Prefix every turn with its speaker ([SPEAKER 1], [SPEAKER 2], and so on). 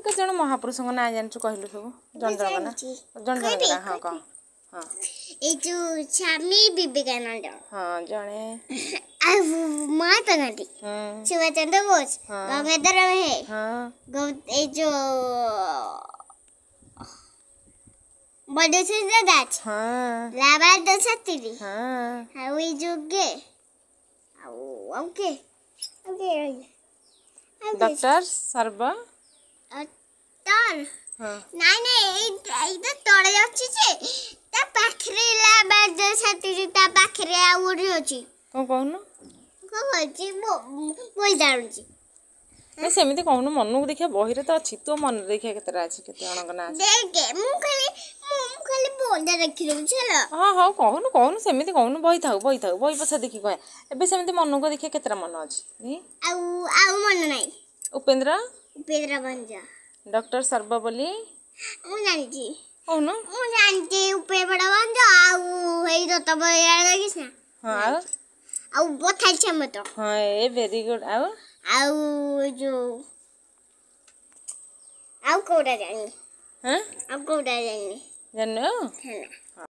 [SPEAKER 1] केते जण महापुरुषଙ୍କ नाम जानछु कहलु सब जण जण ना हां कह हां
[SPEAKER 2] ए जो स्वामी विवेकानंद
[SPEAKER 1] हां जणे
[SPEAKER 2] महात्मा गांधी सुभाष चंद्र बोस गंगाधर मेहर हां ए जो मधुसूदन दास हां लाल शास्त्री हां हाउ ए जो के ओके
[SPEAKER 1] डॉक्टर सर्व
[SPEAKER 2] डॉक्टर नहीं नहीं ये तळे अछि जे ता पाखरे लाल शास्त्री ता पाखरे आउरी अछि
[SPEAKER 1] को कहनु
[SPEAKER 2] को अछि बोल जानुची
[SPEAKER 1] नहीं सेमिति कहनु मन को देखिया बही रे तो अछि तो मन देखिया केतरा अछि केते अणक ना
[SPEAKER 2] देखे मु खाली बोल दे रखि लो चलो
[SPEAKER 1] हां हां कहनु कहनु सेमिति कहनु बही थाउ बही पछा देखि कह एबे सेमिति मन को देखिया केतरा मन अछि
[SPEAKER 2] आउ मन नाही उपेंद्र भंजा
[SPEAKER 1] डॉक्टर सर्व बोली
[SPEAKER 2] मु जानची
[SPEAKER 1] कहनु
[SPEAKER 2] मु जानची उपेंद्र भंजा आउ हेई तो तब यार देखिस ना
[SPEAKER 1] हां
[SPEAKER 2] आउ बताइ छ मत
[SPEAKER 1] हां ए वेरी गुड
[SPEAKER 2] आउ जो आउ कोडा जानी
[SPEAKER 1] हां
[SPEAKER 2] आउ कोडा जानी
[SPEAKER 1] जानो
[SPEAKER 2] है ना।